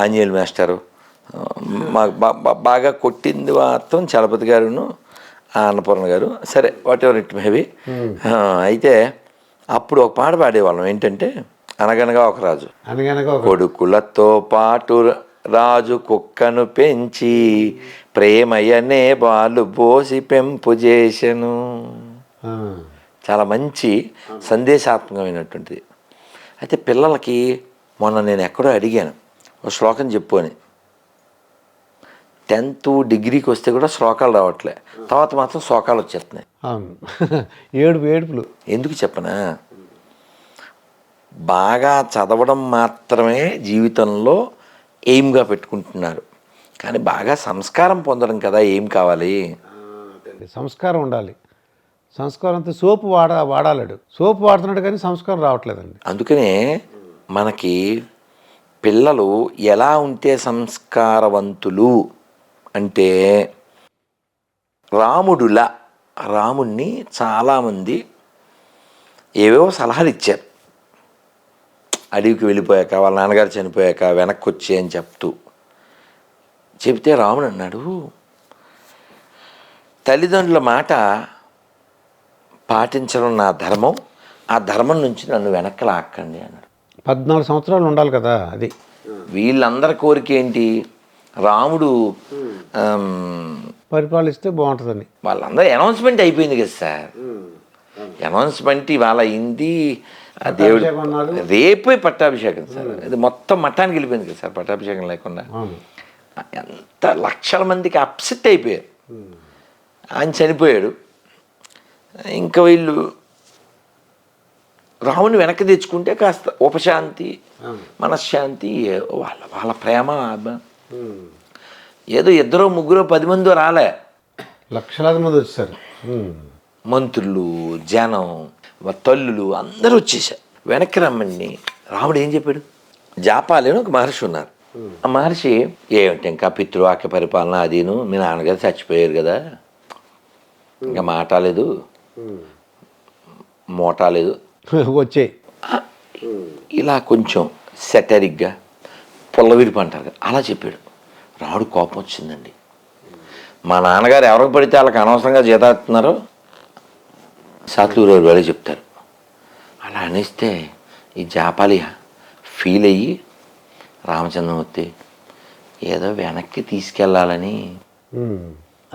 Anjaneyulu master, మాకు బాగా కొట్టింది మాత్రం చలపతి గారును అన్నపూర్ణ గారు. సరే, వాట్ ఎవర్ ఇట్ మేబీ. అయితే అప్పుడు ఒక పాట పాడేవాళ్ళం, ఏంటంటే అనగనగా ఒక రాజు, కొడుకులతో పాటు రాజు కుక్కను పెంచి ప్రేమయ్యనే బాలు బోసి పెంపు చేసెను. చాలా మంచి సందేశాత్మకమైనటువంటిది. అయితే పిల్లలకి మొన్న నేను ఎక్కడో అడిగాను, ఒక శ్లోకం చెప్పు అని. 10th డిగ్రీకి వస్తే కూడా శ్లోకాలు రావట్లే, తర్వాత మాత్రం శ్లోకాలు వచ్చేస్తున్నాయి. ఏడుపులు. ఎందుకు చెప్పనా, బాగా చదవడం మాత్రమే జీవితంలో ఎయిమ్గా పెట్టుకుంటున్నారు, కానీ బాగా సంస్కారం పొందడం కదా ఏం కావాలి. సంస్కారం ఉండాలి. సంస్కారంతో సోపు వాడాలడు, సోపు వాడుతున్నాడు కానీ సంస్కారం రావట్లేదండి. అందుకనే మనకి పిల్లలు ఎలా ఉంటే సంస్కారవంతులు అంటే, రాముణ్ణి చాలామంది ఏవేవో సలహాలు ఇచ్చారు. అడవికి వెళ్ళిపోయాక, వాళ్ళ నాన్నగారు చనిపోయాక వెనక్కి వచ్చి అని చెప్తే రాముడు అన్నాడు, తల్లిదండ్రుల మాట పాటించడం నా ధర్మం, ఆ ధర్మం నుంచి నన్ను వెనక్కి లాక్కండి అన్నాడు. 14 సంవత్సరాలు ఉండాలి కదా. అది వీళ్ళందరి కోరిక ఏంటి, రాముడు పరిపాలిస్తే బాగుంటుందని. వాళ్ళందరూ అనౌన్స్మెంట్ అయిపోయింది కదా సార్. అనౌన్స్మెంట్ ఇవాళ అయింది, దేవుడు రేపే పట్టాభిషేకం సార్. ఇది మొత్తం మఠానికి వెళ్ళిపోయింది కదా సార్ పట్టాభిషేకం లేకుండా. ఎంత లక్షల మందికి అప్సెట్ అయిపోయారు. ఆయన చనిపోయాడు, ఇంకా వీళ్ళు రాముని వెనక్కి తెచ్చుకుంటే కాస్త ఉపశాంతి, మనశ్శాంతి, వాళ్ళ ప్రేమ. ఏదో 2 3 10 మందో రాలే, లక్షలాది మంది వచ్చారు. మంత్రులు, జనం, తల్లులు అందరూ వచ్చేసారు. వెనక్కి రమ్మని రాముడు ఏం చెప్పాడు, జాపాలి అని ఒక మహర్షి ఉన్నారు. ఆ మహర్షి ఏమిటి ఇంకా పితృవాక్య పరిపాలన అదీను, మీ నాన్నగారు చచ్చిపోయారు కదా, ఇంకా మాటాలేదు మోటాలేదు వచ్చే, ఇలా కొంచెం సెటరిక్గా పొల్లవిరిపి అంటారు కదా, అలా చెప్పాడు. రాముడు కోపం వచ్చిందండి. మా నాన్నగారు ఎవరికి పడితే వాళ్ళకి అనవసరంగా జీతాస్తున్నారో సాత్లూరు వాళ్ళే చెప్తారు. అలా అనేస్తే ఈ జాపాలి ఫీల్ అయ్యి రామచంద్రమూర్తి ఏదో వెనక్కి తీసుకెళ్ళాలని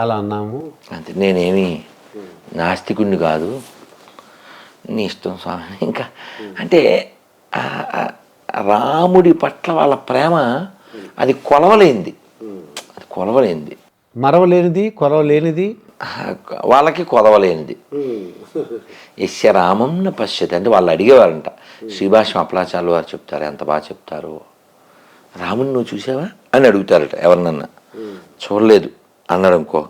అలా అన్నాము. అంతే, నేనేమి నాస్తికుడిని కాదు, నీ ఇష్టం స్వామి. ఇంకా అంటే రాముడి పట్ల వాళ్ళ ప్రేమ అది కొలవలేనిది, మరవలేనిది, కొలవలేనిది, వాళ్ళకి కొదవలేనిది. యస్య రామం న పశ్యతి అంటే వాళ్ళు అడిగేవారంట. శ్రీభాష్యం అప్పలాచార్యులు వారు చెప్తారు, ఎంత బాగా చెప్తారు. రాముని నువ్వు చూసావా అని అడుగుతారట ఎవరినన్నా. చూడలేదు అన్నాడు అనుకో,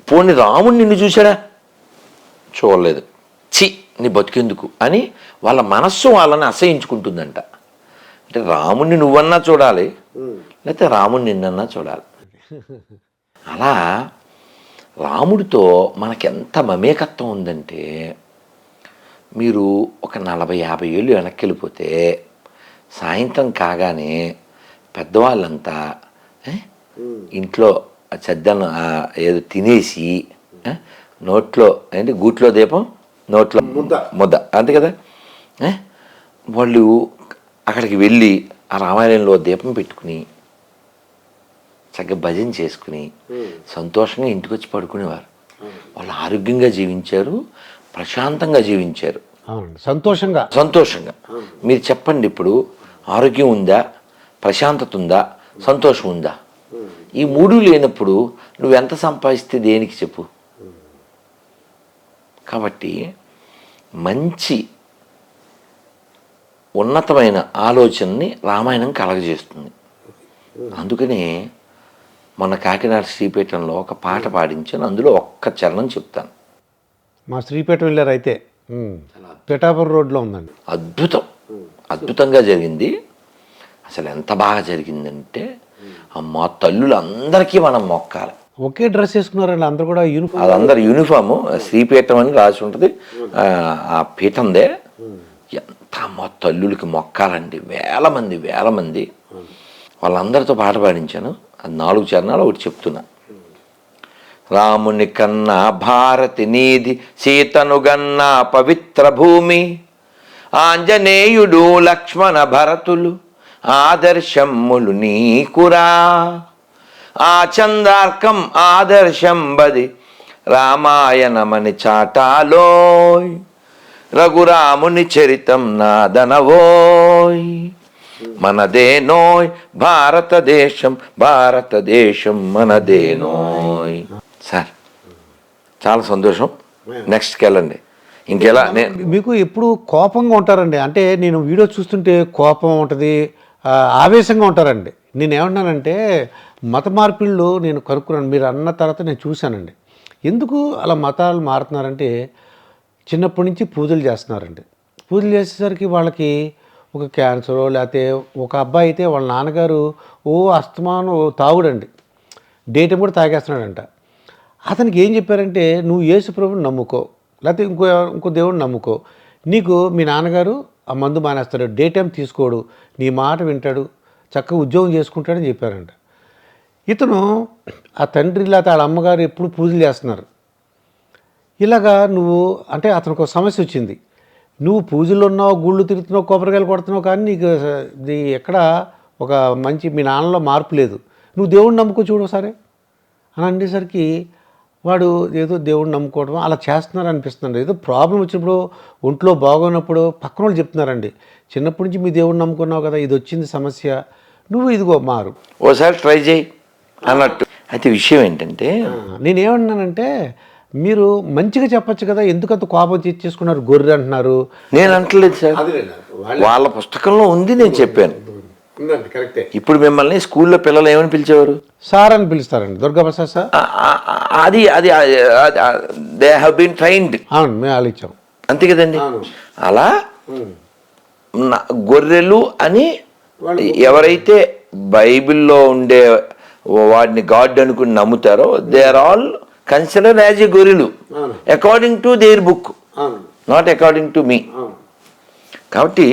పోనీ రాముడు నిన్ను చూశాడా, చూడలేదు, చి నీ బతికెందుకు అని వాళ్ళ మనస్సు వాళ్ళని అసహించుకుంటుందంట. అంటే రాముడిని నువ్వన్నా చూడాలి, లేకపోతే రాముడిని నిన్నన్నా చూడాలి. అలా రాముడితో మనకెంత మమేకత్వం ఉందంటే, మీరు ఒక 40-50 ఏళ్ళు వెనక్కి వెళ్ళిపోతే సాయంత్రం కాగానే పెద్దవాళ్ళంతా ఇంట్లో చెద్దను ఏదో తినేసి నోట్లో ఏంటి గూట్లో దీపం నోట్లో ముద్ద అంతే కదా, వాళ్ళు అక్కడికి వెళ్ళి ఆ రామాలయంలో దీపం పెట్టుకుని చక్కగా భజన చేసుకుని సంతోషంగా ఇంటికి వచ్చి పడుకునేవారు. వాళ్ళు ఆరోగ్యంగా జీవించారు, ప్రశాంతంగా జీవించారు, సంతోషంగా. మీరు చెప్పండి, ఇప్పుడు ఆరోగ్యం ఉందా, ప్రశాంతత ఉందా, సంతోషం ఉందా? ఈ 3 లేనప్పుడు నువ్వెంత సంపాదిస్తే దేనికి చెప్పు. కాబట్టి మంచి ఉన్నతమైన ఆలోచనని రామాయణం కలగజేస్తుంది. అందుకనే మన కాకినాడ శ్రీపీఠంలో ఒక పాట పాడించాను, అందులో ఒక్క చరణం చెప్తాను. మా శ్రీపీఠం వెళ్ళారు అయితే, పిఠాపురం రోడ్లో ఉందండి. అద్భుతంగా జరిగింది. అసలు ఎంత బాగా జరిగిందంటే, మా తల్లులందరికీ మనం మొక్కాలి. ఒకే డ్రెస్ వేసుకున్నారండి అందరూ కూడా, యూనిఫామ్. అది అందరు యూనిఫాము, శ్రీపీఠం అని రాసి ఉంటుంది ఆ పీఠందే. ఎంత మా తల్లులకి మొక్కాలండి, వేల మంది వాళ్ళందరితో పాట పాడించాను. అది 4 చరణాలు ఒకటి చెప్తున్నా. రాముని కన్నా భారతి నీది, సీతను గన్నా పవిత్ర భూమి, ఆంజనేయుడు లక్ష్మణ భరతులు ఆదర్శమ్ములు నీకురా, ఆ చందార్కం ఆదర్శం బది రామాయణమని చాటాలోయ్, రఘురాముని చరితం నాదనవోయ్, మనదేనోయ్ భారతదేశం మనదేనోయ్. సార్ చాలా సంతోషం. నెక్స్ట్కి వెళ్ళండి. ఇంకెలా మీకు ఎప్పుడు కోపంగా ఉంటారండి? అంటే నేను వీడియో చూస్తుంటే కోపం ఉంటుంది, ఆవేశంగా ఉంటారండి. నేను ఏమన్నానంటే మత మార్పిళ్ళు నేను కనుక్కున్నాను. మీరు అన్న తర్వాత నేను చూశానండి. ఎందుకు అలా మతాలు మారుతున్నారంటే చిన్నప్పటి నుంచి పూజలు చేస్తున్నారండి. పూజలు చేసేసరికి వాళ్ళకి ఒక క్యాన్సరో లేకపోతే ఒక అబ్బాయి అయితే వాళ్ళ నాన్నగారు అస్తమానం తాగుడండి, డేట్ కూడా తాగేస్తున్నాడంట. అతనికి ఏం చెప్పారంటే నువ్వు యేసు ప్రభుని నమ్ముకో, లేకపోతే ఇంకో దేవుడిని నమ్ముకో, నీకు మీ నాన్నగారు ఆ మందు మానేస్తాడు, డే టైం తీసుకోడు, నీ మాట వింటాడు, చక్కగా ఉద్యోగం చేసుకుంటాడని చెప్పారంట. ఇతను ఆ తండ్రి లేకపోతే వాళ్ళ అమ్మగారు ఎప్పుడు పూజలు చేస్తున్నారు. ఇలాగా నువ్వు అంటే అతనికి ఒక సమస్య వచ్చింది. నువ్వు పూజలు ఉన్నావు, గుళ్ళు తిరుగుతున్నావు, కొబ్బరికాయలు కొడుతున్నావు, కానీ నీకు ఇది ఎక్కడ ఒక మంచి మీ నాన్నలో మార్పు లేదు. నువ్వు దేవుడిని నమ్ముకో చూడు సరే అని అనేసరికి వాడు ఏదో దేవుడిని నమ్ముకోవడం అలా చేస్తున్నారు అనిపిస్తుంది. ఏదో ప్రాబ్లం వచ్చినప్పుడు ఒంట్లో బాగోనప్పుడు పక్కన వాళ్ళు చెప్తున్నారండి, చిన్నప్పటి నుంచి మీ దేవుడిని నమ్ముకున్నావు కదా, ఇది వచ్చింది సమస్య, నువ్వు ఇదిగో మారు, ఓసారి ట్రై చేయి అన్నట్టు. అయితే విషయం ఏంటంటే నేనేమన్నానంటే మీరు మంచిగా చెప్పచ్చు కదా, ఎందుకంత కోపం చేసుకున్నారు, గొర్రె అంటున్నారు. నేను అంటలేదు సార్, వాళ్ళ పుస్తకంలో ఉంది, నేను చెప్పాను. ఇప్పుడు మిమ్మల్ని స్కూల్లో పిల్లలు ఏమని పిలిచేవారు? సార్ అని పిలుస్తారండి, దుర్గాప్రసాద్ సార్. అది దే హ్యావ్ బీన్ ట్రైన్డ్. అవును, మేము ఆలోచించాం అంతే కదండి. అలా గొర్రెలు అని ఎవరైతే బైబిల్లో ఉండే వాడిని గాడ్ అనుకుని నమ్ముతారో they are all consider as a గొర్రెలు according to their book, not according to me. కాబట్టి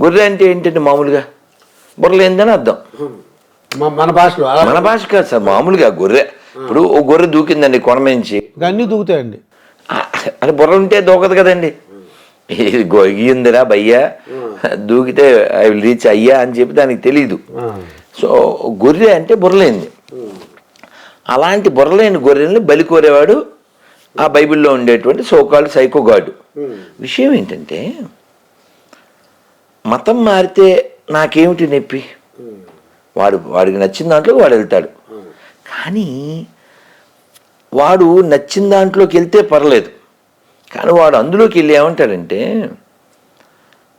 గొర్రె అంటే ఏంటంటే మామూలుగా బుర్రలేందని అర్థం. మన భాషలో మన భాష కాదు సార్, మామూలుగా గొర్రె. ఇప్పుడు ఓ గొర్రె దూకిందండి కొనమించి, అన్నీ దూకుతాయండి. అది బుర్ర ఉంటే దూకదు కదండి. ఇది గొయ్యిందిరా భయ్యా, దూకితే ఐ విల్ రీచ్ అయ్యా అని చెప్పి దానికి తెలీదు. సో గొర్రె అంటే బుర్రలేంది. అలాంటి బుర్రలేని గొర్రెల్ని బలి కోరేవాడు ఆ బైబిల్లో ఉండేటువంటి సోకాల్డ్ సైకో గాడు. విషయం ఏంటంటే మతం మారితే నాకేమిటి నొప్పి, వాడికి నచ్చిన దాంట్లో వాడు వెళ్తాడు. కానీ వాడు నచ్చిన దాంట్లోకి వెళ్తే పర్లేదు, కానీ వాడు అందులోకి వెళ్ళి ఏమంటాడంటే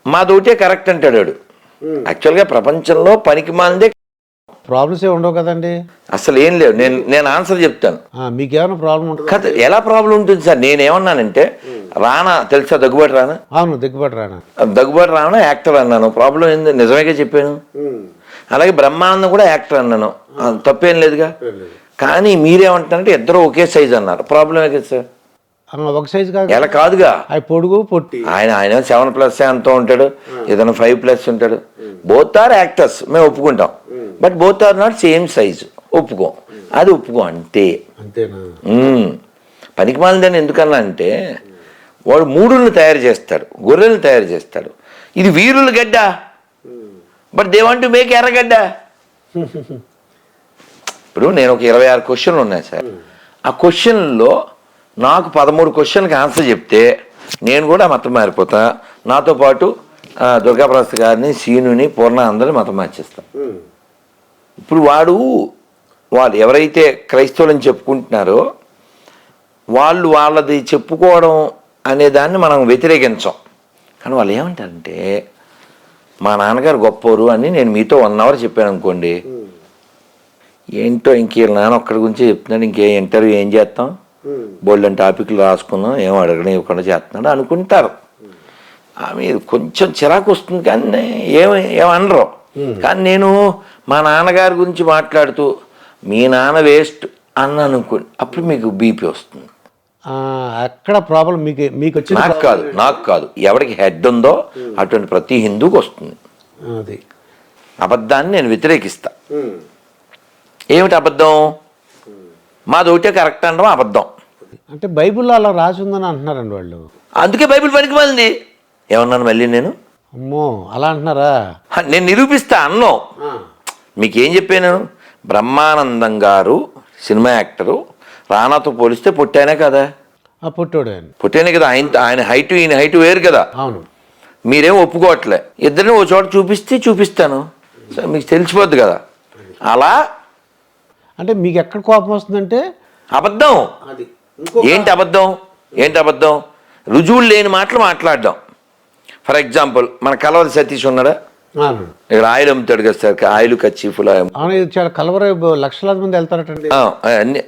మాదోటే కరెక్ట్ అంటాడు వాడు. యాక్చువల్గా ప్రపంచంలో పనికి మాందే ప్రాబ్లమ్స్ ఏ ఉండవు కదండి, అసలు ఏం లేవు. నేను ఆన్సర్ చెప్తాను. మీకేమైనా ప్రాబ్లం ఉంటుంది కదా? ఎలా ప్రాబ్లం ఉంటుంది సార్? నేనేమన్నానంటే రానా తెలుసా, దగ్గుబాటి రానా? అవును, దగ్గుబాటి రానా యాక్టర్ అన్నాను, ప్రాబ్లం ఏంది? నిజమేగా చెప్పాను. అలాగే బ్రహ్మానందం కూడా యాక్టర్ అన్నాను, తప్పేం లేదుగా. కానీ మీరేమంటారంటే ఇద్దరు ఒకే సైజ్ అన్నారు, ప్రాబ్లమే కదా సార్. ఒక సైజ్ కాదు, ఎలా కాదుగా, పొడుగు పొట్టి. ఆయన 7+ ఎంతో ఉంటాడు, ఏదైనా 5+ ఉంటాడు. బోత్ ఆర్ యాక్టర్స్, మేము ఒప్పుకుంటాం. But both are not same size, ఒప్పుకోం. అది ఒప్పుకో అంతే. పనికి మాలిందని ఎందుకన్నా అంటే వాడు మూడులను తయారు చేస్తాడు, గొర్రెలను తయారు చేస్తాడు. ఇది వీరుల గడ్డ, but they want to make ఎర్రగడ్డ. ఇప్పుడు నేను ఒక 26 క్వశ్చన్లు ఉన్నాయి సార్. ఆ క్వశ్చన్లో నాకు 13 క్వశ్చన్కి ఆన్సర్ చెప్తే నేను కూడా మతం మారిపోతా. నాతో పాటు దుర్గాప్రసాద్ గారిని, సీనుని, పూర్ణ అందరిని మతం మార్చేస్తాం. ఇప్పుడు వాళ్ళు ఎవరైతే క్రైస్తవులని చెప్పుకుంటున్నారో వాళ్ళది చెప్పుకోవడం అనే దాన్ని మనం వ్యతిరేకించాం. కానీ వాళ్ళు ఏమంటారంటే మా నాన్నగారు గొప్పవారు అని నేను మీతో 1 అవర్ చెప్పాను అనుకోండి, ఏంటో ఇంకే నాన్న ఒక్కడి గురించి చెప్తున్నాడు, ఇంకే ఇంటర్వ్యూ ఏం చేస్తాం, బోల్డెన్ టాపిక్లు రాసుకుందాం, ఏమో అడగడం ఇవ్వకుండా చేస్తున్నాడు అనుకుంటారు. మీరు కొంచెం చిరాకు వస్తుంది, కానీ ఏమనరు. కానీ నేను మా నాన్నగారి గురించి మాట్లాడుతూ మీ నాన్న వేస్ట్ అన్న అనుకోండి, అప్పుడు మీకు బీపీ వస్తుంది. ఎక్కడ ప్రాబ్లం మీకు వచ్చిన నాకు కాదు ఎవరికి హెడ్ ఉందో అటువంటి ప్రతి హిందూకి వస్తుంది. అది అబద్ధాన్ని నేను వ్యతిరేకిస్తా. ఏమిటి అబద్ధం? మాది ఒకటే కరెక్ట్ అనడం అబద్ధం. అంటే బైబిల్లో అలా రాసి ఉందని అంటున్నారండి వాళ్ళు. అందుకే బైబిల్ పనికి మాలింది. ఏమన్నాను మళ్ళీ నేను? అమ్మో అలా అంటున్నారా? నేను నిరూపిస్తా అన్నాం. మీకేం చెప్పాను? బ్రహ్మానందం గారు సినిమా యాక్టరు, రానాతో పోలిస్తే పొట్టానే కదా. పొట్టానే కదా. ఆయన హైటు ఈయన హైటు వేరు కదా. అవును. మీరేం ఒప్పుకోవట్లే. ఇద్దరిని ఓ చోట చూపిస్తాను, మీకు తెలిసిపోద్ది కదా. అలా అంటే మీకు ఎక్కడ కోపం వస్తుందంటే అబద్ధం. ఏంటి అబద్ధం? రుజువులు లేని మాటలు మాట్లాడడం. ఫర్ ఎగ్జాంపుల్ మన కలవరి సతీష్ ఉన్నాడా? ఇక్కడ ఆయిల్ అమ్ముతాడు కదా సార్, ఆయిల్ కచ్చీఫ్లు చాలా కలవర లక్షలాది మంది వెళ్తారటండి. అన్ని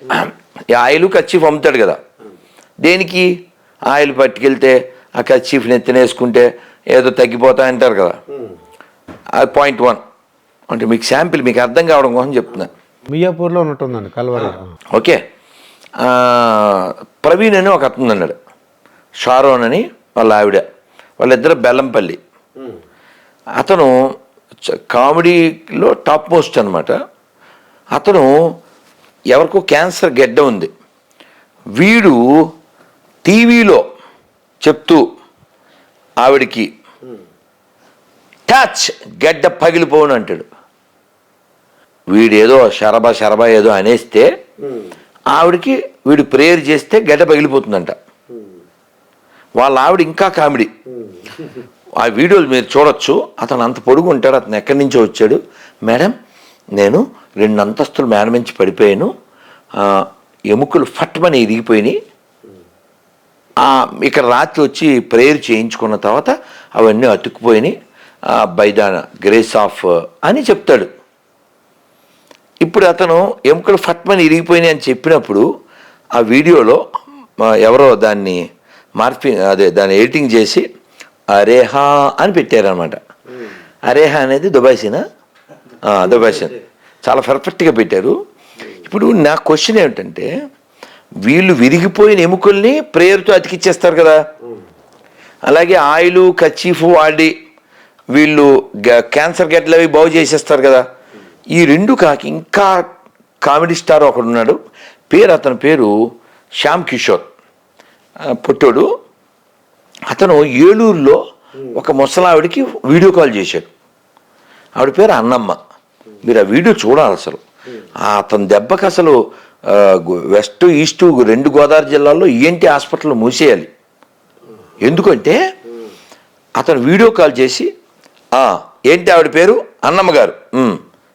ఆయిల్ కచ్చీఫ్ అమ్ముతాడు కదా. దేనికి? ఆయిల్ పట్టుకెళ్తే ఆ కచ్చీఫ్ని ఎత్తినేసుకుంటే ఏదో తగ్గిపోతా అంటారు కదా. అది పాయింట్ 1. అంటే మీకు శాంపిల్ మీకు అర్థం కావడం కోసం చెప్తున్నాను. మియాపూర్లో ఉన్నట్టుందండి కలవర. ఓకే. ప్రవీణ్ అని ఒక అతను అన్నాడు, షారోన్ అని వాళ్ళ ఆవిడ, వాళ్ళిద్దరు బెల్లంపల్లి. అతను కామెడీలో టాప్ మోస్ట్ అనమాట. అతను ఎవరికో క్యాన్సర్ గెడ్డ ఉంది. వీడు టీవీలో చెప్తూ ఆవిడికి టచ్ గెడ్డ పగిలిపోను అంటాడు. వీడేదో శరబా ఏదో అనేస్తే ఆవిడికి వీడు ప్రేయర్ చేస్తే గెడ్డ పగిలిపోతుందంట. వాళ్ళ ఆవిడ ఇంకా కామెడీ. ఆ వీడియోలు మీరు చూడొచ్చు. అతను అంత పొడుగు ఉంటాడు. అతను ఎక్కడి నుంచో వచ్చాడు. మేడం నేను 2 అంతస్తులు మేడ నుంచి పడిపోయాను, ఎముకలు ఫట్మని ఇరిగిపోయినాయి, ఇక్కడ రాత్రి వచ్చి ప్రేయర్ చేయించుకున్న తర్వాత అవన్నీ అతుక్కుపోయినాయి బై ద గ్రేస్ ఆఫ్ అని చెప్తాడు. ఇప్పుడు అతను ఎముకలు ఫట్మని ఇరిగిపోయినాయి అని చెప్పినప్పుడు ఆ వీడియోలో ఎవరో దాన్ని దాన్ని ఎడిటింగ్ చేసి అరేహా అని పెట్టారనమాట. అరేహా అనేది దుబాయ్సీనా? దుబాయ్సీన్ చాలా పర్ఫెక్ట్గా పెట్టారు. ఇప్పుడు నా క్వశ్చన్ ఏమిటంటే, వీళ్ళు విరిగిపోయిన ఎముకల్ని ప్రేయర్తో అతికిచ్చేస్తారు కదా. అలాగే ఆయిల్ కచీఫ్ వాడి వీళ్ళు క్యాన్సర్ గెడ్లు అవి బాగు చేసేస్తారు కదా. ఈ 2 కాకి ఇంకా కామెడీ స్టార్ ఒకడు ఉన్నాడు. అతని పేరు శ్యామ్ కిషోర్, పుట్టోడు. అతను ఏలూరులో ఒక ముసలావిడికి వీడియో కాల్ చేశాడు. ఆవిడ పేరు అన్నమ్మ. మీరు ఆ వీడియో చూడాలి. అసలు అతని దెబ్బకి అసలు వెస్ట్ ఈస్ట్ 2 గోదావరి జిల్లాల్లో ఈఎన్టీ హాస్పిటల్ మూసేయాలి. ఎందుకంటే అతను వీడియో కాల్ చేసి ఏంటి ఆవిడ పేరు? అన్నమ్మ గారు.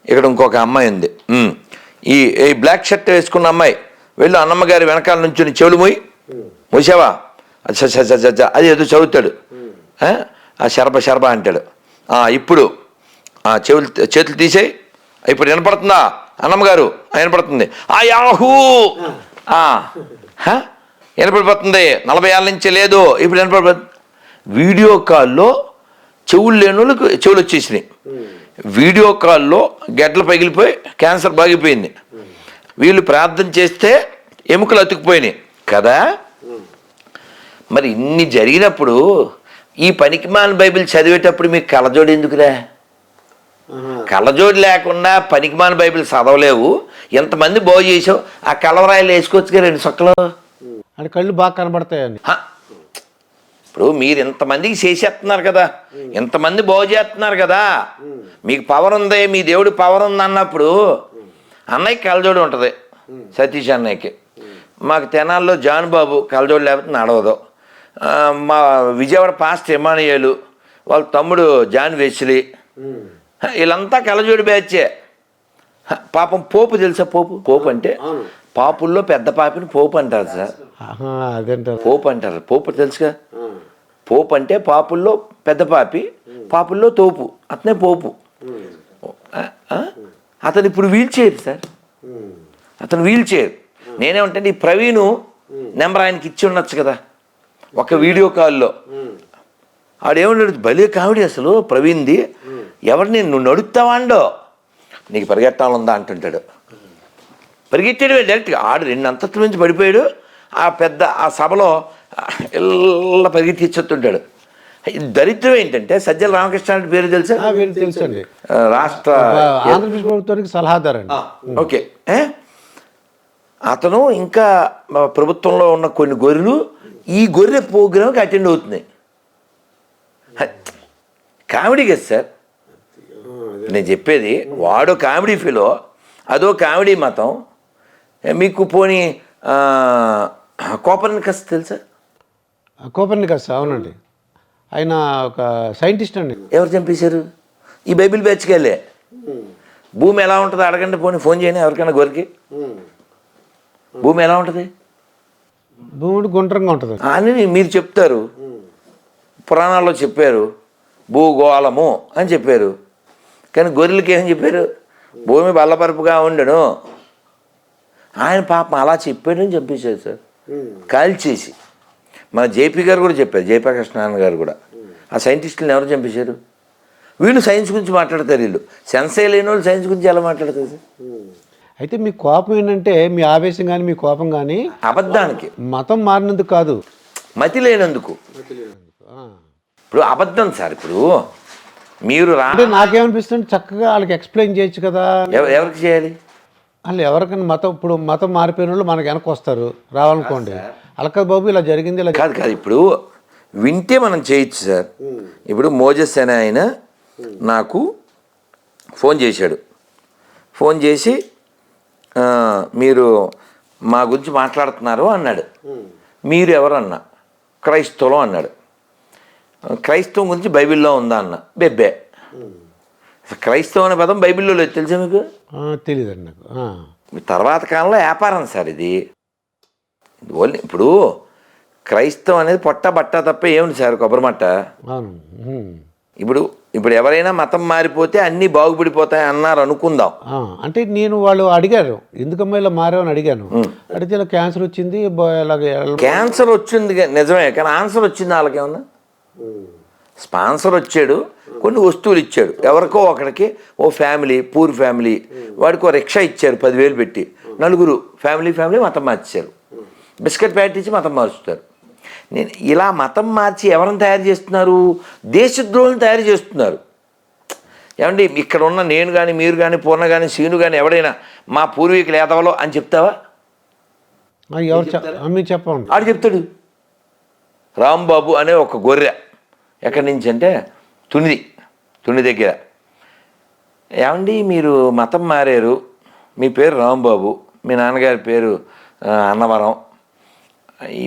ఇక్కడ ఇంకొక అమ్మాయి ఉంది, ఈ బ్లాక్ షర్ట్ వేసుకున్న అమ్మాయి, వెళ్ళు అన్నమ్మ గారి వెనకాల నుంచి చెవులు మూసావా? అది ఏదో చదువుతాడు. ఆ శరబ అంటాడు. ఇప్పుడు చేతులు తీసేయి. ఇప్పుడు వినపడుతుందా అన్నమ్మ గారు? వినపడుతుంది. యాహూ వినపడిపోతుంది. 40 ఏళ్ళ నుంచి లేదు, ఇప్పుడు వినపడిపోతుంది. వీడియో కాల్లో చెవులు లేని వాళ్ళకి చెవులు వచ్చేసినాయి. వీడియో కాల్లో గెడ్డలు పగిలిపోయి క్యాన్సర్ బాగిపోయింది. వీళ్ళు ప్రార్థన చేస్తే ఎముకలు అతుక్కుపోయినాయి కదా. మరి ఇన్ని జరిగినప్పుడు ఈ పనికిమాల బైబిల్ చదివేటప్పుడు మీకు కళ్ళజోడు ఎందుకురా? కళ్ళజోడు లేకుండా పనికిమాల బైబిల్ చదవలేవు. ఎంతమంది బాగు చేసావు? ఆ కలవరాయిలు వేసుకోవచ్చుగా 2 సొక్కలు. అంటే కళ్ళు బాగా కనబడతాయని. ఇప్పుడు మీరు ఇంతమందికి చేసేస్తున్నారు కదా, ఇంతమంది బాగు చేస్తున్నారు కదా, మీకు పవర్ ఉంది, మీ దేవుడి పవర్ ఉంది అన్నప్పుడు అన్నయ్యకి కళ్ళజోడు ఉంటుంది, సతీష్ అన్నయ్యకి. మాకు తెనాల్లో జాన్ బాబు కళ్ళజోడు లేకపోతే నడవదు. మా విజయవాడ పాస్ట్ ఎమానియేలు, వాళ్ళ తమ్ముడు జాన్ వెస్లీ, వీళ్ళంతా కళ్ళజోడు బ్యాచే. పాపం పోపు తెలుసా? పోపు అంటే పాపుల్లో పెద్ద పాపిని పోపు అంటారు సార్. పోపు అంటారు. పోపు తెలుసుగా? పోపు అంటే పాపుల్లో పెద్ద పాపి, పాపుల్లో తోపు, అతనే పోపు. అతను ఇప్పుడు వీల్ చైర్ సార్, అతను వీల్ చైర్. నేనేమంటే ఈ ప్రవీణు నెంబర్ ఆయనకి ఇచ్చి ఉండొచ్చు కదా ఒక వీడియో కాల్లో. ఆడేమన్నాడు, భలే కామెడీ అసలు ప్రవీణ్ది. ఎవరిని నువ్వు నడుపుతావా అండో, నీకు పరిగెట్టాలందా అంటుంటాడు. పరిగెట్టాడు డైరెక్ట్గా. ఆడు 2 అంతస్తుల నుంచి పడిపోయాడు. ఆ సభలో ఇలా పరిగెత్తిచ్చుతుంటాడు. దరిద్రం ఏంటంటే సజ్జల రామకృష్ణారెడ్డి పేరు తెలుసా? తెలుసండి. రాష్ట్ర ఆంధ్రప్రదేశ్ ప్రభుత్వానికి సలహాదారండి. ఓకే. అతను ఇంకా ప్రభుత్వంలో ఉన్న కొన్ని గొర్రెలు ఈ గొర్రె ప్రోగ్రామ్కి అటెండ్ అవుతున్నాయి. కామెడీ కదా సార్ నేను చెప్పేది. వాడో కామెడీ ఫీలో, అదో కామెడీ మతం. మీకు పోనీ కోపర్నికస్ తెలుసా? కోపర్నికస్, అవునండి. ఆయన ఒక సైంటిస్ట్ అండి. ఎవరు చంపేశారు? ఈ బైబిల్ బ్యాచ్కి వెళ్ళే. భూమి ఎలా ఉంటుంది అడగండి, ఫోన్ చేయని ఎవరికైనా గొరికి. భూమి ఎలా ఉంటుంది? భూమి గుండ్రంగా ఉంటుంది అని మీరు చెప్తారు. పురాణాల్లో చెప్పారు భూగోళము అని చెప్పారు. కానీ గొర్రెలకి ఏమని చెప్పారు? భూమి బల్లపరుపుగా ఉండను. ఆయన పాపం అలా చెప్పాడని చంపేశారు సార్, కాల్చేసి. మన జేపీ గారు కూడా చెప్పారు, జయప్రకాష్ గారు కూడా. ఆ సైంటిస్టులను ఎవరు చంపేశారు? వీళ్ళు సైన్స్ గురించి మాట్లాడతారు. వీళ్ళు సెన్సే లేని వాళ్ళు సైన్స్ గురించి ఎలా మాట్లాడతారు సార్? అయితే మీ కోపం ఏంటంటే, మీ ఆవేశం కానీ మీ కోపం కానీ అబద్ధానికి, మతం మారినందుకు కాదు, మతి లేనందుకు. ఇప్పుడు అబద్ధం సార్. ఇప్పుడు మీరు అంటే నాకేమనిపిస్తుంది, చక్కగా వాళ్ళకి ఎక్స్ప్లెయిన్ చేయొచ్చు కదా. ఎవరికి చేయాలి? వాళ్ళు ఎవరికైనా ఇప్పుడు మతం మారిపోయిన వాళ్ళు మనకు వెనక్కి వస్తారు రావాలనుకోండి. అలకా బాబు ఇలా జరిగింది, ఇలా కాదు. ఇప్పుడు వింటే మనం చేయొచ్చు సార్. ఇప్పుడు మోజెస్ అనే ఆయన నాకు ఫోన్ చేశాడు. ఫోన్ చేసి మీరు మా గురించి మాట్లాడుతున్నారు అన్నాడు. మీరు ఎవరు అన్నా? క్రైస్తవులు అన్నాడు. క్రైస్తవం గురించి బైబిల్లో ఉందా అన్న. బెబ్బే. క్రైస్తవం అనే పదం బైబిల్లో లేదు, తెలుసా మీకు? తెలియదండి నాకు. తర్వాత కాలంలో వ్యాపారం సార్ ఇది. ఓన్లీ ఇప్పుడు క్రైస్తవం అనేది పొట్ట బట్ట తప్ప ఏముంది సార్? కొబ్బరి మట్ట. ఇప్పుడు ఎవరైనా మతం మారిపోతే అన్నీ బాగుపడిపోతాయి అన్నారు అనుకుందాం. అంటే వాళ్ళు అడిగారు, ఎందుకమ్మా ఇలా మారావని అడిగాను. అడిగితే ఇలా క్యాన్సర్ వచ్చింది. క్యాన్సర్ వచ్చింది నిజమే, కానీ ఆన్సర్ వచ్చింది వాళ్ళకేమన్నా? స్పాన్సర్ వచ్చాడు, కొన్ని వస్తువులు ఇచ్చాడు ఎవరికో ఒకరికి. ఓ ఫ్యామిలీ, పూర్ ఫ్యామిలీ, వాడికి ఓ రిక్షా ఇచ్చారు 10,000 పెట్టి. నలుగురు ఫ్యామిలీ మతం మార్చారు. బిస్కెట్ ప్యాకెట్ ఇచ్చి మతం మార్చుతారు. నేను ఇలా మతం మార్చి ఎవరిని తయారు చేస్తున్నారు? దేశద్రోహులను తయారు చేస్తున్నారు. ఏమండి, ఇక్కడ ఉన్న నేను కానీ, మీరు కానీ, పూర్ణ కానీ, సీను కానీ ఎవడైనా మా పూర్వీకులు ఏదవలో అని చెప్తావా? చెప్పండి. ఆడు చెప్తాడు. రాంబాబు అనే ఒక గొర్రె ఎక్కడి నుంచి అంటే తుని దగ్గర. ఏమండి, మీరు మతం మారారు, మీ పేరు రాంబాబు, మీ నాన్నగారి పేరు అన్నవరం,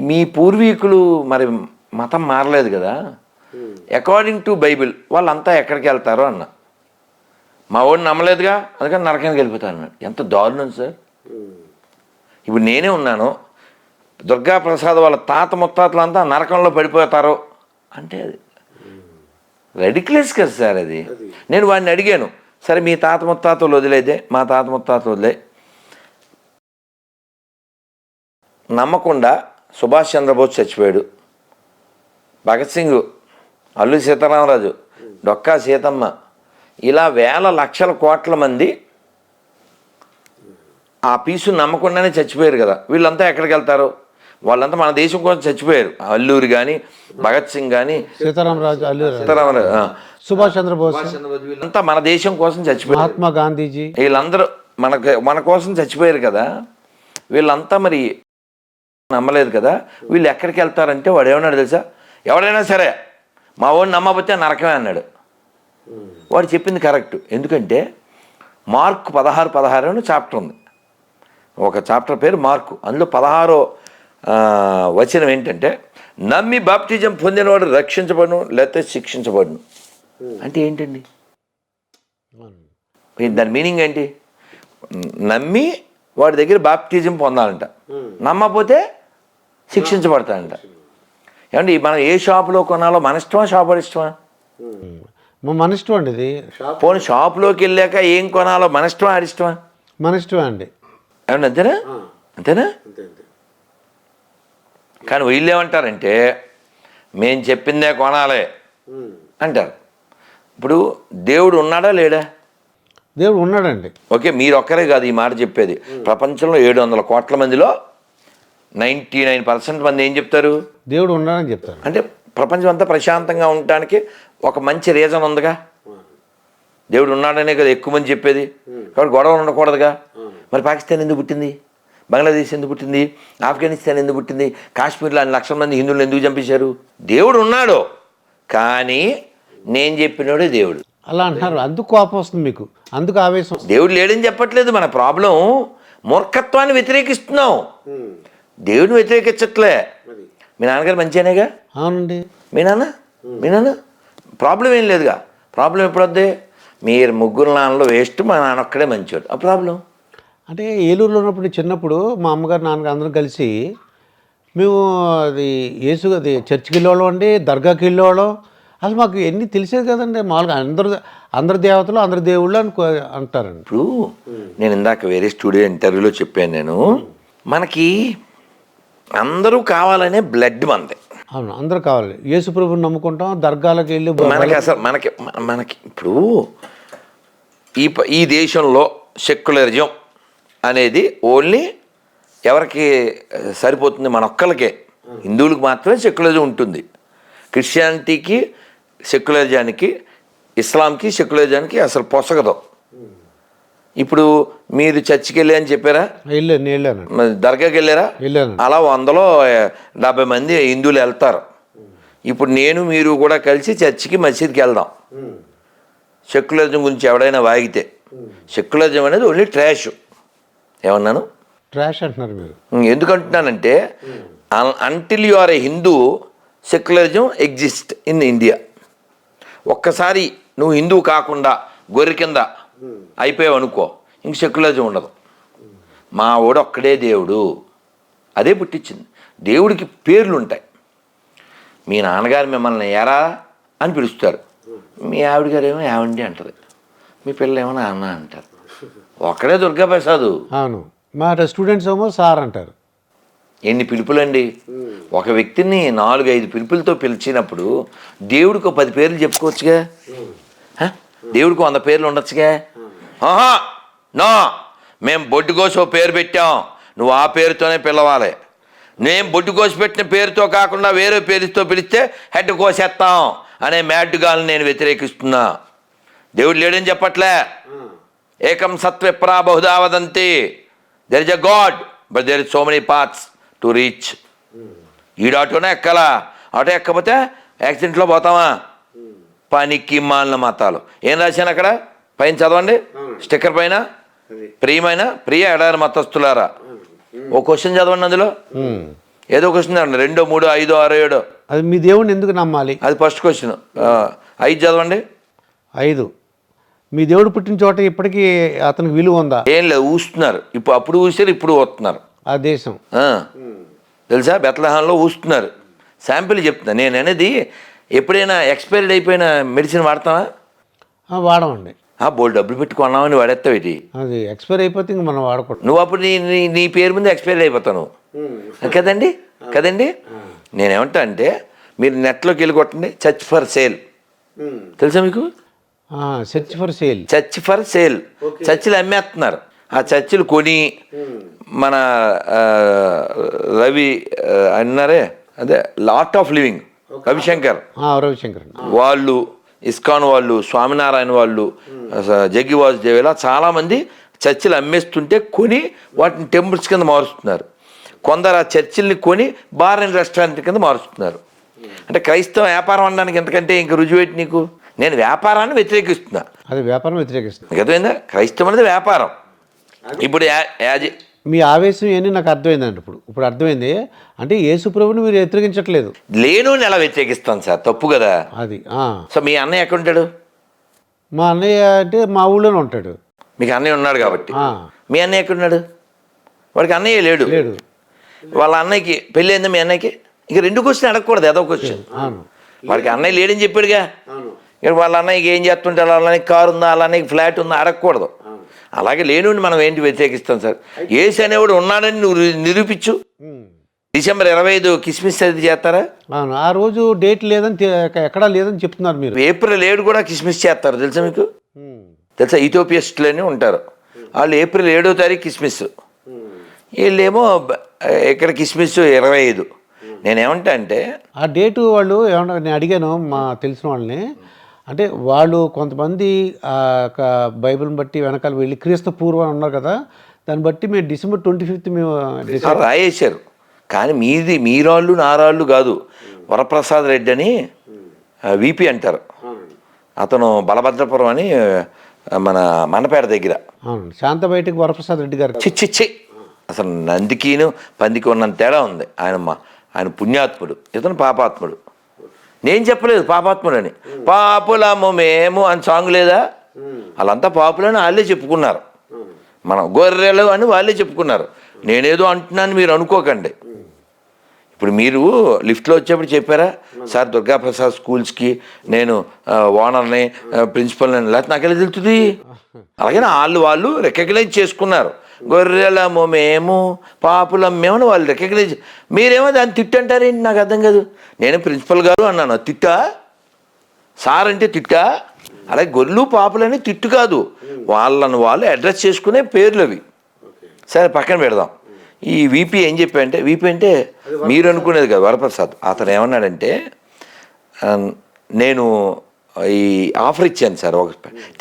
మీ పూర్వీకులు మరి మతం మారలేదు కదా, అకార్డింగ్ టు బైబిల్ వాళ్ళంతా ఎక్కడికి వెళ్తారో అన్న. మా వాడిని నమ్మలేదుగా, అందుకని నరకానికి వెళ్ళిపోతాను అన్నాడు. ఎంత దారుణం సార్. ఇప్పుడు నేనే ఉన్నాను, దుర్గాప్రసాద్ వాళ్ళ తాత ముత్తాతలంతా నరకంలో పడిపోతారు అంటే అది రెడిక్యులస్ కదా సార్. అది నేను వాడిని అడిగాను, సరే మీ తాత ముత్తాతలు వదిలేదే, మా తాత ముత్తాతలు వదిలే, నమ్మకుండా సుభాష్ చంద్రబోస్ చచ్చిపోయాడు, భగత్ సింగ్, అల్లూరి సీతారామరాజు, డొక్కా సీతమ్మ, ఇలా వేల లక్షల కోట్ల మంది ఆ పీసు నమ్మకుండానే చచ్చిపోయారు కదా. వీళ్ళంతా ఎక్కడికి వెళ్తారు? వాళ్ళంతా మన దేశం కోసం చచ్చిపోయారు. అల్లూరి కానీ, భగత్ సింగ్ కానీ, సీతారామరాజు, సుభాష్ చంద్రబోస్, వీళ్ళంతా మన దేశం కోసం చచ్చిపోయారు. మహాత్మా గాంధీజీ, వీళ్ళందరూ మన కోసం చచ్చిపోయారు కదా. వీళ్ళంతా మరి నమ్మలేదు కదా. వీళ్ళు ఎక్కడికి వెళ్తారంటే వాడు ఏమన్నాడు తెలుసా? ఎవడైనా సరే మా వాడిని నమ్మకపోతే నరకమే అన్నాడు. వాడు చెప్పింది కరెక్ట్. ఎందుకంటే మార్క్ 16 అని చాప్టర్ ఉంది, ఒక చాప్టర్ పేరు మార్కు. అందులో 16వ వచనం ఏంటంటే, నమ్మి బాప్టిజం పొందినవాడు రక్షించబడును, లేకపోతే శిక్షించబడును. అంటే ఏంటండి దాని మీనింగ్ ఏంటి? నమ్మి వాడి దగ్గర బాప్టిజం పొందాలంట, నమ్మకపోతే శిక్షించబడతాడంట. ఏమండి, మనం ఏ షాపులో కొనాలో మన ఇష్టమా, షాపు ఇష్టమా? మన ఇష్టం అండి. ఇది పోనీ షాపులోకి వెళ్ళాక ఏం కొనాలో మన ఇష్టమా, ఆడిష్టమా? మన ఇష్టమా అండి. ఏమండి, అంతేనా? కానీ వీళ్ళు ఏమంటారంటే మేం చెప్పిందే కొనాలి అంటారు. ఇప్పుడు దేవుడు ఉన్నాడా లేడా? దేవుడు ఉన్నాడండి. ఓకే, మీరు ఒక్కరే కాదు ఈ మాట చెప్పేది. ప్రపంచంలో 700 కోట్ల మందిలో 99% మంది ఏం చెప్తారు? దేవుడు ఉన్నాడని చెప్తారు. అంటే ప్రపంచం అంతా ప్రశాంతంగా ఉండటానికి ఒక మంచి రీజన్ ఉందిగా. దేవుడు ఉన్నాడనే కదా ఎక్కువ మంది చెప్పేది. కాబట్టి గొడవలు ఉండకూడదుగా. మరి పాకిస్తాన్ ఎందుకు పుట్టింది? బంగ్లాదేశ్ ఎందుకు పుట్టింది? ఆఫ్ఘనిస్తాన్ ఎందుకు పుట్టింది? కాశ్మీర్లో అన్ని లక్షల మంది హిందువులు ఎందుకు చంపేశారు? దేవుడు ఉన్నాడు, కానీ నేను చెప్పినోడే దేవుడు. అలా అంటున్నారు, అందుకు కోపం వస్తుంది మీకు, అందుకు ఆవేశం. దేవుడు లేడని చెప్పట్లేదు. మన ప్రాబ్లం మూర్ఖత్వాన్ని వ్యతిరేకిస్తున్నాం, దేవుడిని వ్యతిరేకించట్లే. మీ నాన్నగారు మంచిగానేగా? అవునండి. మీ నాన్న ప్రాబ్లం ఏం లేదుగా. ప్రాబ్లం ఎప్పుడొద్ది? మీరు ముగ్గురు నాన్నలో వేస్ట్, మా నాన్న ఒక్కడే మంచివాడు. ఆ ప్రాబ్లం అంటే ఏలూరులో ఉన్నప్పుడు చిన్నప్పుడు మా అమ్మగారు నాన్నగారు అందరం కలిసి మేము అది అది చర్చికి వెళ్ళేవాళ్ళం అండి, దర్గాకి వెళ్ళేవాళ్ళం. అసలు మాకు ఎన్ని తెలిసేది కదండి. మామూలుగా అందరు దేవతలు అందరు దేవుళ్ళు అంటారండి. ఇప్పుడు నేను ఇందాక వేరే స్టూడియో ఇంటర్వ్యూలో చెప్పాను, నేను మనకి అందరూ కావాలనే బ్లడ్ మనది. అవును, అందరూ కావాలి. యేసు ప్రభువుని నమ్ముకుంటాం, దర్గాలకు వెళ్ళి మనకి అసలు మనకి ఇప్పుడు ఈ దేశంలో సెక్యులరిజం అనేది ఓన్లీ ఎవరికి సరిపోతుంది? మన ఒక్కరికే. హిందువులకు మాత్రమే సెక్యులరిజం ఉంటుంది. క్రిస్టియానిటీకి సెక్యులరిజానికి, ఇస్లాంకి సెక్యులరిజానికి అసలు పొసగదు. ఇప్పుడు మీరు చర్చికి వెళ్ళి అని చెప్పారా? వెళ్ళాను. దర్గాకి వెళ్ళారా? వెళ్ళాను. అలా 100లో 70 మంది హిందువులు వెళ్తారు. ఇప్పుడు నేను మీరు కూడా కలిసి చర్చికి మసీద్కి వెళ్దాం. సెక్యులరిజం గురించి ఎవడైనా వాగితే, సెక్యులరిజం అనేది ఓన్లీ ట్రాష్. ఏమన్నాను? ట్రాష్ అంటున్నారు మీరు. ఎందుకంటున్నానంటే until you are a Hindu, secularism exist in India. ఒక్కసారి నువ్వు హిందువు కాకుండా గొర్రె కింద అయిపోయావు అనుకో, ఇంక సెక్యులరిజం ఉండదు. మా వాడు ఒక్కడే దేవుడు, అదే పుట్టించింది. దేవుడికి పేర్లు ఉంటాయి. మీ నాన్నగారు మిమ్మల్ని ఎరా అని పిలుస్తారు, మీ ఆవిడ గారు ఏమో ఏమండి అంటారు, మీ పిల్లలు ఏమో నాన్న అంటారు. ఒక్కడే దుర్గాప్రసాద్. అవును, మా స్టూడెంట్స్ ఏమో సార్ అంటారు. ఎన్ని పిలుపులండి! ఒక వ్యక్తిని 4-5 పిలుపులతో పిలిచినప్పుడు దేవుడికి 10 పేర్లు చెప్పుకోవచ్చుగా. దేవుడికి 100 పేర్లు ఉండొచ్చుగా. నో, మేము బొడ్డుకోసి పేరు పెట్టాం, నువ్వు ఆ పేరుతోనే పిలవాలి. నేను బొడ్డుకోసి పెట్టిన పేరుతో కాకుండా వేరే పేరుతో పిలిస్తే హెడ్ కోసేస్తాం అనే మ్యాడ్గాల్ని నేను వ్యతిరేకిస్తున్నా. దేవుడు లేడని చెప్పట్లే. ఏకం సత్విప్రా బహుధా వదంతి. There is a god, but there is so many paths to reach. ఈడు ఆటోనే ఎక్కాలా, ఆటో ఎక్కకపోతే యాక్సిడెంట్లో పోతామా? పనికి మాలిన మతాలు. ఏం రాశాను అక్కడ పైన చదవండి, స్టిక్కర్ పైన, ప్రియ ఎడారి మతస్థులారా. ఓ క్వశ్చన్ చదవండి, అందులో ఏదో క్వశ్చన్ చదవండి, 2, 3, 5, 6, 7. అది మీ దేవుడిని ఎందుకు నమ్మాలి? అది ఫస్ట్ క్వశ్చన్. 5 చదవండి. 5, మీ దేవుడు పుట్టిన చోట ఇప్పటికీ అతనికి విలువ ఉందా? ఏం లేదు, ఊస్తున్నారు. అప్పుడు ఊసారు, ఇప్పుడు వస్తున్నారు. ఆ దేశం తెలుసా? బెత్లెహేంలో ఊస్తున్నారు. శాంపిల్ చెప్తున్నా. నేను అనేది ఎప్పుడైనా ఎక్స్పైర్డ్ అయిపోయిన మెడిసిన్ వాడతావా? వాడమండి. బోల్డ్ డబ్బులు పెట్టుకున్నామని వాడేస్తావు. ఇది అది ఎక్స్పైర్ అయిపోతే ఇంక మనం వాడకూడదు. నువ్వు అప్పుడు నీ పేరు ముందు ఎక్స్పైర్ అయిపోతాను కదండి. నేనేమంటా అంటే, మీరు నెట్లోకి వెళ్ళి కొట్టండి, చర్చ్ ఫర్ సేల్. తెలుసా మీకు? Church for sale. Church for sale. చర్చిలు అమ్మేస్తున్నారు. ఆ చర్చిలు కొని మన రవి అన్నారే, అదే లాట్ ఆఫ్ లివింగ్, రవిశంకర్ వాళ్ళు, ఇస్కాన్ వాళ్ళు, స్వామినారాయణ వాళ్ళు, జగ్గి వాసుదేవిలా చాలామంది చర్చిలు అమ్మేస్తుంటే కొని వాటిని టెంపుల్స్ కింద మారుస్తున్నారు. కొందరు ఆ చర్చిల్ని కొని బార్ అండ్ రెస్టారెంట్ కింద మారుస్తున్నారు. అంటే క్రైస్తవ వ్యాపారం అనడానికి ఎంతకంటే ఇంక రుజువేటి నీకు? నేను వ్యాపారాన్ని వ్యతిరేకిస్తున్నా. అది వ్యాపారం వ్యతిరేకిస్తున్నా. అర్థమైందా? క్రైస్తవం అనేది వ్యాపారం. ఇప్పుడు మీ ఆవేశం ఏంటి నాకు అర్థమైందండి. ఇప్పుడు అర్థమైంది. అంటే యేసు ప్రభువుని మీరు వ్యతిరేకించట్లేదు. లేను ఎలా వ్యతిరేకిస్తాను సార్? తప్పు కదా అది. సో మీ అన్నయ్య ఎక్కడ ఉంటాడు? మా అన్నయ్య అంటే మా ఊళ్ళోనే ఉంటాడు. మీకు అన్నయ్య ఉన్నాడు కాబట్టి. మీ అన్నయ్య ఎక్కడ ఉన్నాడు? వాడికి అన్నయ్య లేడు. వాళ్ళ అన్నయ్యకి పెళ్ళి అయిందా? మీ అన్నయ్యకి ఇక 2 క్వశ్చన్ అడగకూడదు, ఏదో క్వశ్చన్. వాడికి అన్నయ్య లేడని చెప్పాడుగా. ఇక వాళ్ళ అన్నయ్యకి ఏం చేస్తుంటే, వాళ్ళ అన్నయ్యకి కారు ఉందా, వాళ్ళ అన్నయ్యకి ఫ్లాట్ ఉందా అడగకూడదు. అలాగే లేనుండి మనం ఏంటి వ్యతిరేకిస్తాం సార్? యేసు అనేవాడు ఉన్నాడని నువ్వు నిరూపించు. డిసెంబర్ 25 కిస్మిస్ అది చేస్తారా? అవును, ఆ రోజు డేట్ లేదని ఎక్కడా లేదని చెప్తున్నారు మీరు. ఏప్రిల్ 7 కూడా కిస్మిస్ చేస్తారు, తెలుసా మీకు? తెలుసా? ఇథియోపియస్టులని ఉంటారు వాళ్ళు. ఏప్రిల్ 7వ తారీఖు కిస్మిస్. వీళ్ళేమో ఇక్కడ కిస్మిస్ 25. నేనేమంటా అంటే ఆ డేటు వాళ్ళు ఏమన్నా నేను అడిగాను మా తెలిసిన వాళ్ళని, అంటే వాళ్ళు కొంతమంది ఆ యొక్క బైబిల్ని బట్టి వెనకాల వెళ్ళి క్రీస్తు పూర్వం అని ఉన్నారు కదా, దాన్ని బట్టి మేము December 25th మేము రాయేశారు. కానీ మీరాళ్ళు నారాళ్ళు కాదు. వరప్రసాద్ రెడ్డి అని విపి అంటారు, అతను బలభద్రపురం అని మన మనపేట దగ్గర. అవునండి, శాంత బయటకు వరప్రసాద్ రెడ్డి గారు. చిచ్చి అసలు నందికిను పందికి ఉన్నంత తేడా ఉంది. ఆయన పుణ్యాత్ముడు, ఇతను పాపాత్ముడు. నేను చెప్పలేదు పాపాత్ముడు అని. పాపులము మేము అని సాంగ్ లేదా, వాళ్ళంతా పాపులని వాళ్ళే చెప్పుకున్నారు. మనం గొర్రెలు అని వాళ్ళే చెప్పుకున్నారు. నేనేదో అంటున్నాను మీరు అనుకోకండి. ఇప్పుడు మీరు లిఫ్ట్లో వచ్చేప్పుడు చెప్పారా, సార్ దుర్గాప్రసాద్ స్కూల్స్కి నేను ఓనర్ని, ప్రిన్సిపల్ని, లేకపోతే నాకెలా తెలుస్తుంది? అలాగే వాళ్ళు రికగ్నైజ్ చేసుకున్నారు. గొర్రెలము మేము, పాపులం మేము అని వాళ్ళు రికగ్నైజ్. మీరేమో దాన్ని తిట్టంటారేంటి, నాకు అర్థం కాదు. నేను ప్రిన్సిపల్ గారు అన్నాను, తిట్టా? సార్ అంటే తిట్టా? అలాగే గొర్రెలు పాపులని తిట్టు కాదు, వాళ్ళను వాళ్ళు అడ్రస్ చేసుకునే పేర్లు అవి. సరే పక్కన పెడదాం. ఈ వీపీ ఏం చెప్పాడంటే, వీపీ అంటే మీరు అనుకునేది కదా వరప్రసాద్, అతను ఏమన్నాడంటే, నేను ఈ ఆఫర్ ఇచ్చాను సార్, ఒక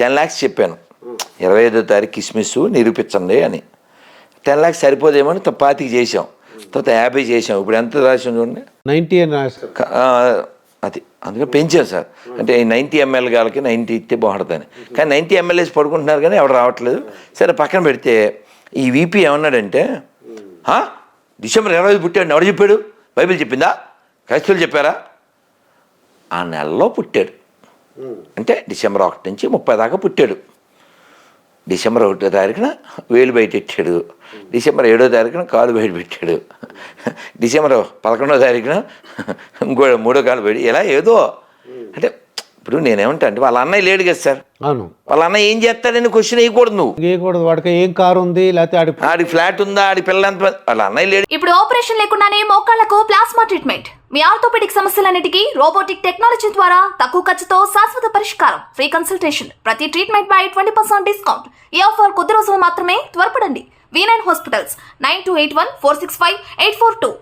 10 lakhs చెప్పాను, 25వ తారీఖు కిస్మిస్ నిరూపించండి అని. 10 lakhs సరిపోదేమో అని 25 చేసాం, తర్వాత 50 చేసాం. ఇప్పుడు ఎంత రాసాం చూడండి, 90 అని రాశారు. అది అందుకని పెంచాను సార్. అంటే 90 ml గాలకి 90 ఇస్తే బాగుంటుందని. కానీ 90 ml వేసి పడుకుంటున్నారు కానీ ఎవరు రావట్లేదు. సరే పక్కన పెడితే ఈ వీపీ ఏమన్నాడంటే, December 25 పుట్టాడు ఎవరు చెప్పాడు? బైబిల్ చెప్పిందా? క్రైస్తవులు చెప్పారా? ఆ నెలలో పుట్టాడు. అంటే December 1 నుంచి 30 దాకా పుట్టాడు. December 1వ తారీఖున వేలు బయట పెట్టాడు. December 7వ తారీఖున కాలు బయట పెట్టాడు. December 11వ తారీఖున ఇంకో 3వ కాలు బయట. ఇలా ఏదో అంటే ఇప్పుడు నేనేమంటా అంటే, వాళ్ళ అన్నయ్య లేడు కదా సార్. అవును, వాళ్ళ అన్నయ్య ఏం చేస్తాడని క్వశ్చన్ వేయకూడదు నువ్వు. వేయకూడదు. వాడికి ఏం కారు ఉంది, లేకపోతే ఆడి ఫ్లాట్ ఉందా, ఆడి పిల్లలంత, వాళ్ళ అన్నయ్య లేడు. ఇప్పుడు ఆపరేషన్ లేకుండానే మోకాళ్లకు ప్లాస్మా ట్రీట్మెంట్. మీ ఆర్థోపెడిక్ సమస్యలన్నిటికీ రోబోటిక్ టెక్నాలజీ ద్వారా తక్కువ ఖర్చుతో శాశ్వత పరిష్కారం. ఫ్రీ కన్సల్టేషన్, ప్రతి ట్రీట్మెంట్ పై 20% డిస్కౌంట్. ఈ ఆఫర్ కొద్ది రోజులు మాత్రమే, త్వరపడండి. V9 hospitals 9281465842.